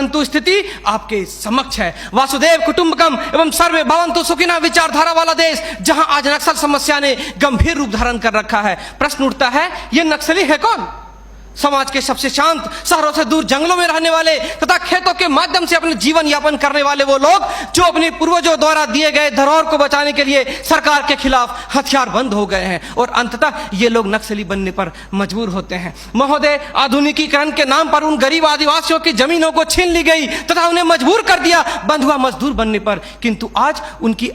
परंतु स्थिति आपके समक्ष है। वासुदेव कुटुंबकम एवं सर्वे भवन्तु सुखिनः विचारधारा वाला देश, जहां आज नक्सल समस्या ने गंभीर रूप धारण कर रखा है। प्रश्न उठता है, ये नक्सली है कौन? समाज के सबसे शांत, शहरों से दूर जंगलों में रहने वाले तथा खेतों के माध्यम से अपने जीवन यापन करने वाले वो लोग जो अपने पूर्वजों द्वारा दिए गए धरोहर को बचाने के लिए सरकार के खिलाफ हथियार बंद हो गए हैं और अंततः ये लोग नक्सली बनने पर मजबूर होते हैं। महोदय, आधुनिकीकरण के नाम पर उन गरीब आदिवासियों की जमीनों को छीन ली गई तथा उन्हें मजबूर कर दिया बंधुआ मजदूर बनने पर, किंतु आज उनकी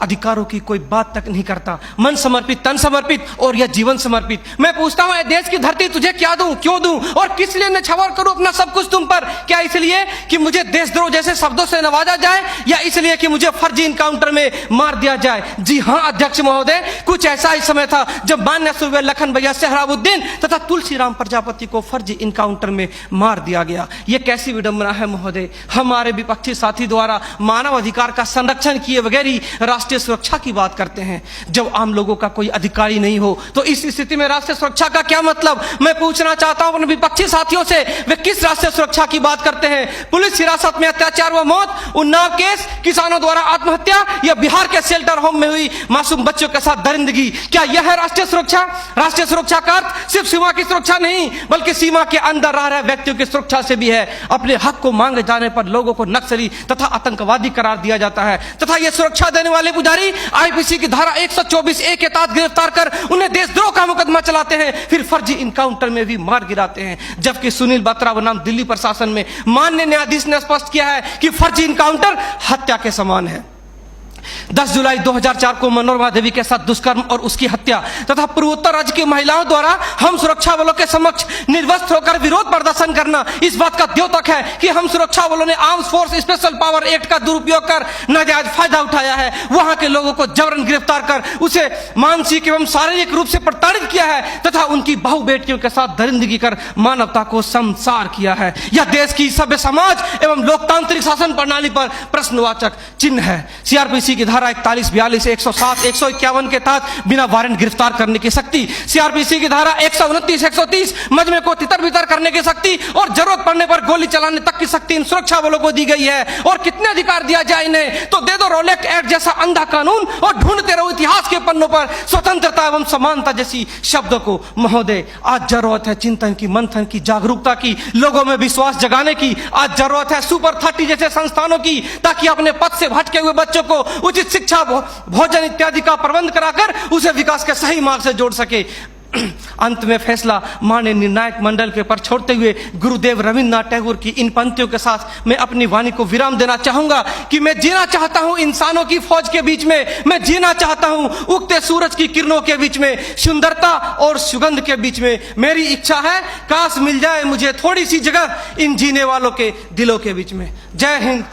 अधिकारों की कोई बात तक नहीं करता। मन समर्पित, तन समर्पित और यह जीवन समर्पित। मैं पूछता हूं, देश की धरती तुझे क्या दूं, क्यों दूं और किस लिए न्यौछावर करूं अपना सब कुछ तुम पर? क्या इसलिए कि मुझे देशद्रोह जैसे शब्दों से नवाजा जाए या इसलिए कि मुझे फर्जी इनकाउंटर में मार दिया जाए? जी हां अध्यक्ष महोदय, कुछ ऐसा ही समय था जब मान्य सूबे लखन भैया सोहराबुद्दीन तथा तुलसीराम प्रजापति को फर्जी इनकाउंटर में मार दिया गया। यह कैसी विडंबना है महोदय, हमारे विपक्षी साथी द्वारा मानव अधिकार का संरक्षण किए बगैर ही राष्ट्रीय सुरक्षा की बात करते हैं। जब आम लोगों का कोई अधिकार ही नहीं हो तो इस स्थिति में राष्ट्रीय सुरक्षा का क्या मतलब? मैं पूछना चाहता हूं अपने विपक्षी साथियों से, वे किस राष्ट्रीय सुरक्षा की बात करते हैं? पुलिस हिरासत में अत्याचार व मौत, उन्नाव केस, किसानों द्वारा आत्महत्या या बिहार के शेल्टर होम में हुई मासूम बच्चों के साथ दरिंदगी, क्या यह है राष्ट्रीय सुरक्षा? राष्ट्रीय सुरक्षा का अर्थ सिर्फ सीमा की सुरक्षा नहीं बल्कि सीमा के अंदर रह रहे व्यक्तियों की सुरक्षा से भी है। अपने हक को मांगे जाने पर लोगों को नक्सली तथा आतंकवादी करार दिया जाता है तथा यह सुरक्षा देने वाले पुजारी आईपीसी की धारा 124A के तहत गिरफ्तार कर उन्हें देशद्रोह का मुकदमा चलाते हैं, फिर फर्जी इनकाउंटर में भी मार गिराते हैं। जबकि सुनील बत्रा बनाम दिल्ली प्रशासन में माननीय न्यायाधीश ने स्पष्ट किया है कि फर्जी इनकाउंटर हत्या के समान है। 10 जुलाई 2004 को मनोरमा देवी के साथ दुष्कर्म और उसकी हत्या तथा पूर्वोत्तर राज्य की महिलाओं द्वारा हम सुरक्षा बलों के समक्ष निर्वस्त्र होकर विरोध प्रदर्शन करना इस बात का द्योतक है कि हम सुरक्षा बलों ने arms force special power act का दुरुपयोग कर नाजायज फायदा उठाया है। वहां के लोगों को जबरन गिरफ्तार कर उसे मानसिक एवं शारीरिक रूप से प्रताड़ित किया है तथा उनकी बहु बेटियों के साथ दरिंदगी कर मानवता को संसार किया है। यह देश की सभ्य समाज एवं लोकतांत्रिक शासन प्रणाली पर प्रश्नवाचक चिन्ह है। सीआरपीसी की धारा 41, 42, 107, 151 के तहत बिना वारंट गिरफ्तार करने की शक्ति, सीआरपीसी की धारा 129, 130 मजमे को तितर बितर करने की शक्ति और जरूरत पड़ने पर गोली चलाने तक की शक्ति इन सुरक्षा बलों को दी गई है। और कितने अधिकार दिया जाए इन्हें? तो दे दो रोलेक्ट एक्ट जैसा अंधा कानून और ढूंढते रहो इतिहास के पन्नों पर स्वतंत्रता एवं समानता जैसी शब्दों को। महोदय, आज जरूरत है चिंतन की, मंथन की, जागरूकता की, लोगों में विश्वास जगाने की। आज जरूरत है सुपर 30 जैसे संस्थानों की, ताकि अपने पथ से भटके हुए बच्चों को उचित शिक्षा, भोजन इत्यादि का प्रबंध कराकर उसे विकास के सही मार्ग से जोड़ सके। अंत में फैसला माननीय निर्णायक मंडल के पर छोड़ते हुए गुरुदेव रविन्द्रनाथ टैगोर की इन पंक्तियों के साथ मैं अपनी वाणी को विराम देना चाहूंगा कि मैं जीना चाहता हूं इंसानों की फौज के बीच में, मैं जीना चाहता हूं उगते सूरज की किरणों के बीच में, सुंदरता और सुगंध के बीच में। मेरी इच्छा है काश मिल जाए मुझे थोड़ी सी जगह इन जीने वालों के दिलों के बीच में। जय हिंद,